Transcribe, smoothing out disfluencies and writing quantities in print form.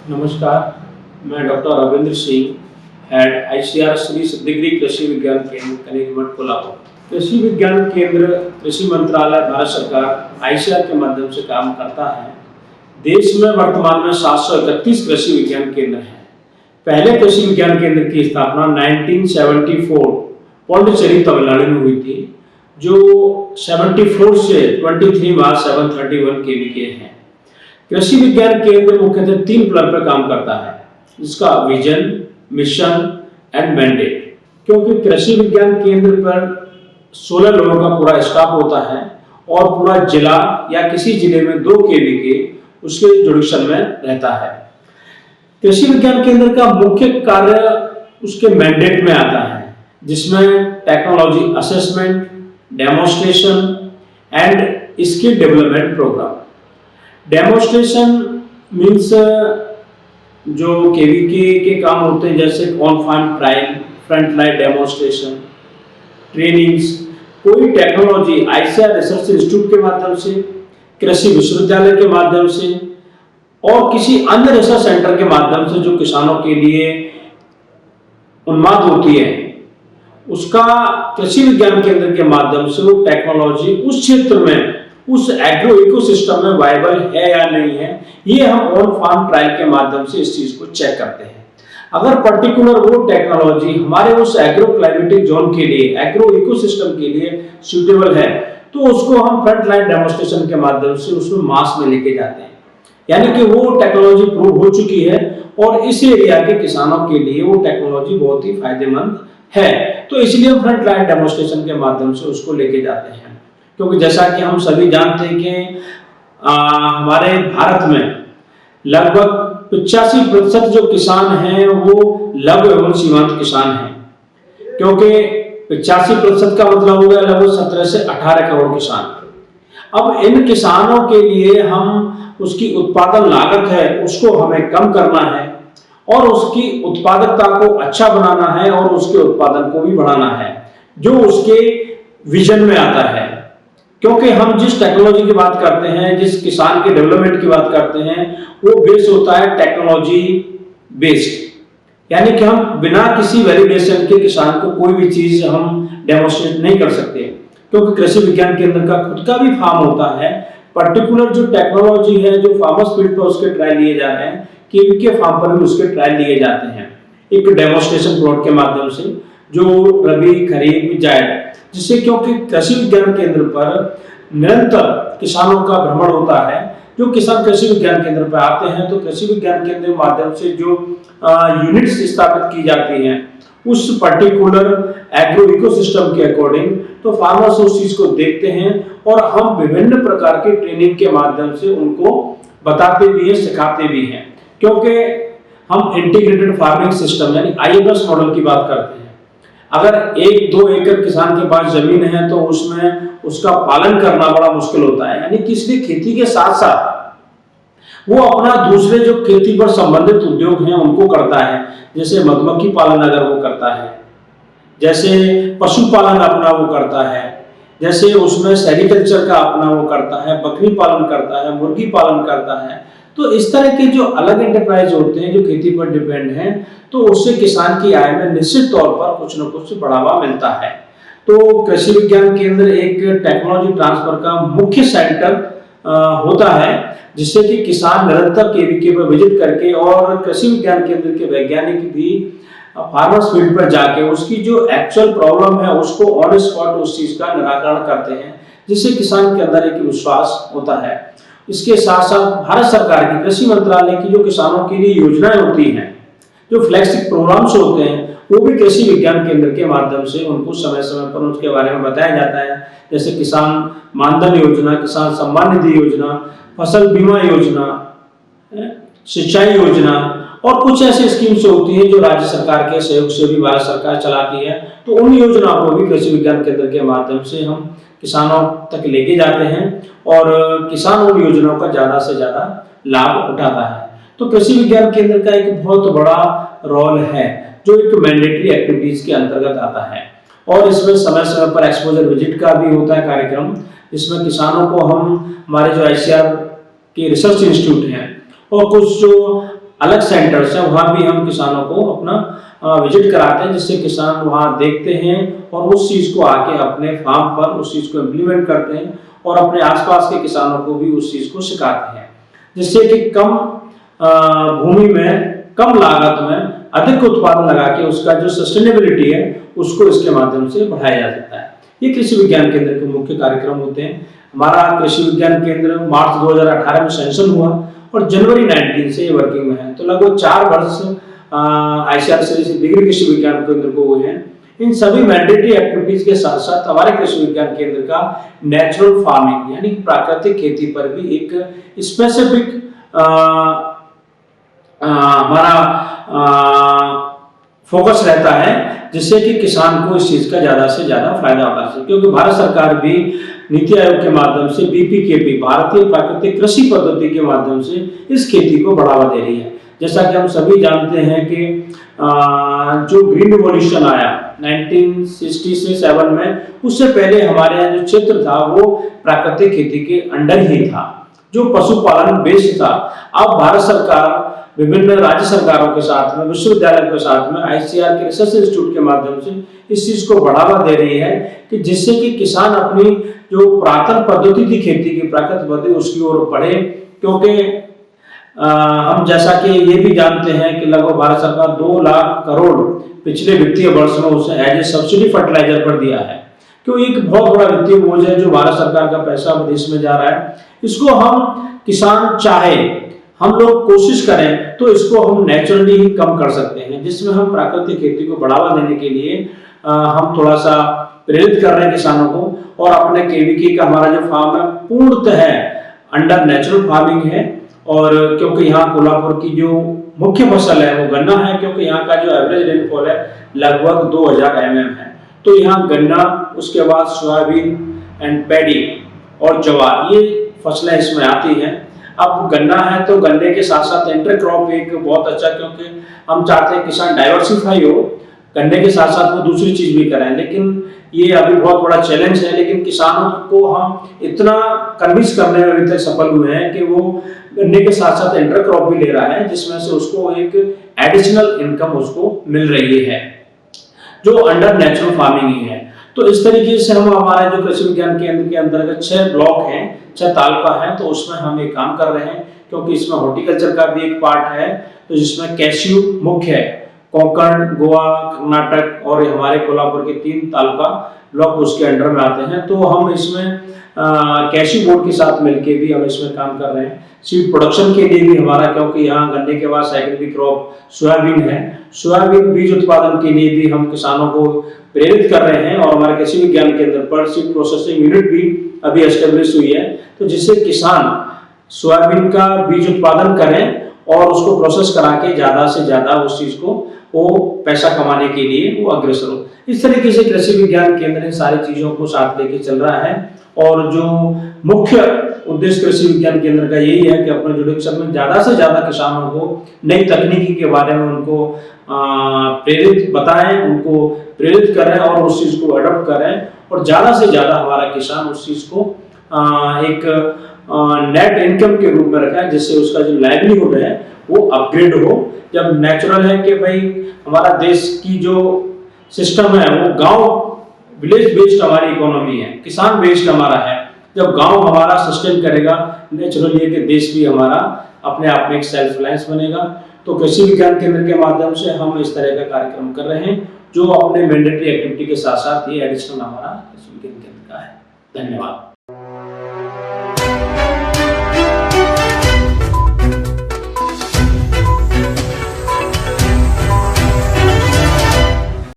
नमस्कार, मैं doctor Ravindra Singh, head ICAR Shri Siddhagiri कृषि विज्ञान केंद्र कनीजमठ कोल्हापुर। कृषि विज्ञान केंद्र कृषि मंत्रालय भारत सरकार ICAR के माध्यम से काम करता है। देश में वर्तमान में 731 कृषि विज्ञान केंद्र हैं। पहले कृषि विज्ञान केंद्र की स्थापना 1974 पौंडीचेरी तमिलनाडु में हुई थी, जो 74 से 23 मार्च 731 KVK है। कृषि विज्ञान केंद्र मुख्यतः 3 पिलर पर काम करता है, जिसका विजन, मिशन एंड मैंडेट। क्योंकि कृषि विज्ञान केंद्र पर 16 लोगों का पूरा स्टाफ होता है और पूरा जिला या किसी जिले में 2 KVK उसके जुडिक्शन में रहता है। कृषि विज्ञान केंद्र का मुख्य कार्य उसके मैंडेट में आता है, जिसमें technology assessment, demonstration and skill development programme. Demonstration means जो KVK के काम होते हैं, जैसे on farm trial, front line demonstration, trainings, कोई टेक्नोलॉजी ICAR रिसर्च इंस्टीट्यूट के माध्यम से, कृषि विश्वविद्यालय के माध्यम से और किसी अन्य रिसर्च सेंटर के माध्यम से जो किसानों के लिए उन्माद होती है, उसका कृषि विज्ञान केंद्र के माध्यम से वो टेक्नोलॉजी उस क्षेत्र में, उस एग्रो इकोसिस्टम में वायबल है या नहीं है, ये हम ऑन फार्म ट्रायल के माध्यम से इस चीज को चेक करते हैं। अगर पर्टिकुलर वो टेक्नोलॉजी हमारे उस एग्रो क्लाइमेटिक जोन के लिए, एग्रो इकोसिस्टम के लिए सूटेबल है, तो उसको हम फ्रंट लाइन डेमोन्स्ट्रेशन के माध्यम से उसमें मास में लेके जाते हैं। यानी कि वो टेक्नोलॉजी प्रूव हो चुकी है और इस एरिया के किसानों के लिए वो टेक्नोलॉजी बहुत ही फायदेमंद है, तो इसलिए हम फ्रंट लाइन डेमोन्स्ट्रेशन के माध्यम से उसको लेके जाते हैं। क्योंकि जैसा कि हम सभी जानते हैं कि हमारे भारत में लगभग 85% जो किसान हैं वो लघु एवं सीमांत किसान हैं। क्योंकि 85% का मतलब हो गया लगभग 17 से 18 करोड़ किसान। अब इन किसानों के लिए हम उसकी उत्पादन लागत है उसको हमें कम करना है और उसकी उत्पादकता को अच्छा बनाना है और उसके उत्पादन को भी बढ़ाना है, जो उसके विजन में आता है। क्योंकि हम जिस टेक्नोलॉजी की बात करते हैं, जिस किसान के डेवलपमेंट की बात करते हैं, वो बेस होता है टेक्नोलॉजी बेस्ड। यानी कि हम बिना किसी वैलिडेशन के किसान को कोई भी चीज हम डेमोन्स्ट्रेट नहीं कर सकते। क्योंकि कृषि विज्ञान केंद्र का खुद का भी फार्म होता है, पर्टिकुलर जो टेक्नोलॉजी है, जो फार्मर्स फील्ड पर उसके ट्रायल लिए जा रहे हैं, KVK फार्म पर भी उसके ट्रायल लिए जाते हैं एक डेमोन्स्ट्रेशन प्लॉट के माध्यम से, जो रबी, खरीफ, जायद, जिससे क्योंकि कृषि विज्ञान केंद्र पर निरंतर किसानों का भ्रमण होता है। जो किसान कृषि विज्ञान केंद्र पर आते हैं तो कृषि विज्ञान केंद्र के माध्यम से जो यूनिट्स स्थापित की जाती हैं उस पर्टिकुलर एग्रो इकोसिस्टम के अकॉर्डिंग, तो फार्मर्स उस चीज को देखते हैं और हम विभिन्न प्रकार के ट्रेनिंग के माध्यम से उनको बताते भी हैं, सिखाते भी हैं। क्योंकि हम इंटीग्रेटेड फार्मिंग सिस्टम यानी IFS मॉडल की बात करते हैं। अगर 1-2 एकड़ किसान के पास जमीन है तो उसमें उसका पालन करना बड़ा मुश्किल होता है। यानी कि इसलिए खेती के साथ साथ वो अपना दूसरे जो खेती पर संबंधित उद्योग हैं उनको करता है। जैसे मधुमक्खी पालन अगर वो करता है, जैसे पशुपालन अपना वो करता है, जैसे उसमें सेरिकल्चर का अपना वो करता है, बकरी पालन करता है, मुर्गी पालन करता है। तो इस तरह के जो अलग एंटरप्राइज होते हैं जो खेती पर डिपेंड हैं, तो उससे किसान की आय में निश्चित तौर पर कुछ न कुछ बढ़ावा मिलता है। तो कृषि विज्ञान केंद्र एक टेक्नोलॉजी ट्रांसफर का मुख्य सेंटर होता है, जिससे कि किसान निरंतर KVK पर विजिट करके और कृषि विज्ञान केंद्र के वैज्ञानिक भी फार्मर्स फील्ड पर जाके उसकी जो एक्चुअल प्रॉब्लम है उसको ऑन स्पॉट उस चीज का निराकरण करते हैं, जिससे किसान के अंदर एक विश्वास होता है। इसके साथ साथ भारत सरकार की कृषि मंत्रालय की जो किसानों के लिए योजनाएं होती हैं, जो फ्लैगशिप प्रोग्राम्स होते हैं, वो भी कृषि विज्ञान केंद्र के माध्यम से उनको समय समय पर उसके बारे में बताया जाता है। जैसे किसान मानधन योजना, किसान सम्मान निधि योजना, फसल बीमा योजना, सिंचाई योजना और कुछ ऐसी स्कीम्स होती हैं जो राज्य सरकार के सहयोग से भी भारत सरकार चलाती है। तो उन योजनाओं को भी कृषि विज्ञान केंद्र के माध्यम से हम किसानों तक लेके जाते हैं और किसान उन योजनाओं का ज्यादा से ज्यादा लाभ उठाता है। तो कृषि विज्ञान केंद्र का एक बहुत बड़ा रोल है जो एक मैंडेटरी एक्टिविटीज के अंतर्गत आता है। और इसमें समय समय पर एक्सपोजर विजिट का भी होता है कार्यक्रम, जिसमें किसानों को हम हमारे जो ICAR के रिसर्च इंस्टीट्यूट हैं और कुछ जो अलग सेंटर्स हैं वहाँ भी हम किसानों को अपना विजिट कराते हैं, जिससे किसान वहाँ देखते हैं और उस चीज़ को आके अपने फार्म पर उस चीज़ को इम्प्लीमेंट करते हैं और अपने आसपास के किसानों को भी उस चीज़ को सिखाते हैं, जिससे कि कम भूमि में कम लागत में अधिक उत्पादन लगा के उसका जो सस्टेनेबिलिटी है उसको इसके माध्यम से बढ़ाया जा सकता है। ये कृषि विज्ञान केंद्र के मुख्य कार्यक्रम होते हैं। हमारा कृषि विज्ञान केंद्र मार्च 2018 में सैंक्शन हुआ और जनवरी 19 से ये वर्किंग में है, तो लगभग 4 वर्ष ICAR से डिग्री कृषि विज्ञान केंद्र को हुए हैं। इन सभी मैंडेटरी एक्टिविटीज के साथ साथ हमारे कृषि विज्ञान केंद्र का नेचुरल फार्मिंग यानी प्राकृतिक खेती पर भी एक स्पेसिफिक हमारा फोकस रहता है, जिससे कि किसान को इस चीज का ज्यादा से ज्यादा फायदा उठा सके, क्योंकि भारत सरकार भी नीति आयोग के माध्यम से BPKP भारतीय प्राकृतिक कृषि पद्धति के माध्यम से इस खेती को बढ़ावा दे रही है। जैसा कि हम सभी जानते हैं कि जो ग्रीन रिवॉल्यूशन आया 1967 में, उससे पहले हमारे यहाँ जो क्षेत्र था वो प्राकृतिक खेती के अंडर ही था, जो पशुपालन बेस्ड था। अब भारत सरकार विभिन्न राज्य सरकारों के साथ में, विश्वविद्यालयों के साथ में, ICAR के रिसर्च इंस्टीट्यूट के माध्यम से इस चीज को बढ़ावा दे रही है कि जिससे कि किसान अपनी जो पुरातन पद्धति थी खेती की, प्राकृतिक पद्धति, उसकी ओर बढ़े। क्योंकि हम जैसा कि ये भी जानते हैं कि लगभग भारत सरकार 2 लाख करोड़ पिछले वित्तीय वर्ष में उसे एज ए सब्सिडी फर्टिलाइजर पर दिया है, क्यों एक बहुत बड़ा वित्तीय बोझ है जो भारत सरकार का पैसा विदेश में जा रहा है। इसको हम किसान चाहे हम लोग कोशिश करें तो इसको हम नेचुरली ही कम कर सकते हैं, जिसमें हम प्राकृतिक खेती को बढ़ावा देने के लिए हम थोड़ा सा प्रेरित कर रहे हैं किसानों को। और अपने KVK का हमारा जो फार्म है पूर्णतः अंडर नेचुरल फार्मिंग है, और क्योंकि यहाँ कोल्हापुर की जो मुख्य फसल है वो गन्ना है, क्योंकि यहाँ का जो एवरेज रेनफॉल है लगभग 2000 mm है, तो यहाँ गन्ना, उसके बाद सोयाबीन एंड पैडी और ज्वार, ये फसलें इसमें आती हैं। अब गन्ना है तो गन्ने के साथ साथ इंटरक्रॉप एक बहुत अच्छा, क्योंकि हम चाहते हैं किसान डाइवर्सिफाई हो, गन्ने के साथ साथ वो दूसरी चीज भी करें, लेकिन ये अभी बहुत बड़ा चैलेंज है। लेकिन किसानों को हम इतना कन्विंस करने में अभी तक सफल हुए हैं कि वो गन्ने के साथ साथ इंटरक्रॉप भी ले रहा है, जिसमें से उसको एक एडिशनल इनकम उसको मिल रही है, जो अंडर नेचुरल फार्मिंग ही है। तो इस तरीके से हम हमारे जो कृषि विज्ञान केंद्र के अंतर्गत 6 ब्लॉक हैं, 6 तालुका हैं, तो उसमें हम एक काम कर रहे हैं, क्योंकि इसमें हॉर्टिकल्चर का भी एक पार्ट है, तो जिसमें कैश्यू मुख्य है, कोंकण, गोवा, कर्नाटक और हमारे कोल्हापुर के 3 तालुका ब्लॉक उसके अंडर में आते हैं। तो हम इसमें कैश्यू बोर्ड के साथ मिलके भी हम इसमें काम कर रहे हैं। सीड प्रोडक्शन के लिए भी हमारा, क्योंकि यहाँ गन्ने के बाद सेकेंडरी क्रॉप सोयाबीन है, सोयाबीन बीज उत्पादन के लिए भी हम किसानों को प्रेरित कर रहे हैं, और हमारे कृषि विज्ञान केंद्र पर सीड प्रोसेसिंग यूनिट भी अभी एस्टेब्लिश हुई है, तो जिससे किसान सोयाबीन का बीज उत्पादन करें और उसको प्रोसेस करा के ज्यादा से ज्यादा उस चीज को वो पैसा कमाने के लिए वो अग्रसर हो। इस तरीके से कृषि विज्ञान केंद्र इन सारी चीजों को साथ लेके चल रहा है, और जो मुख्य उद्देश्य कृषि विज्ञान केंद्र का यही है कि अपने जुडिक्शन में ज्यादा से ज्यादा किसानों को नई तकनीकी के बारे में उनको प्रेरित बताएं, उनको प्रेरित करें और उस चीज को अडॉप्ट करें, और ज्यादा से ज्यादा हमारा किसान उस चीज को एक नेट इनकम के रूप में रखा है, जिससे उसका जो लाइवलीहुड है वो अपग्रेड हो। जब नेचुरल है कि भाई हमारा देश की जो सिस्टम है वो गांव विलेज बेस्ड हमारी इकोनॉमी है, किसान बेस्ड हमारा है। जब गांव हमारा सस्टेन करेगा, नेचुरली है कि देश भी हमारा अपने आप में एक सेल्फ रिलायंस बनेगा। तो कृषि विज्ञान केंद्र के माध्यम से हम इस तरह का कार्यक्रम कर रहे हैं, जो अपने मैंडेटरी एक्टिविटी के साथ साथ ये एडिशनल हमारा कृषि विज्ञान केंद्र का है। धन्यवाद।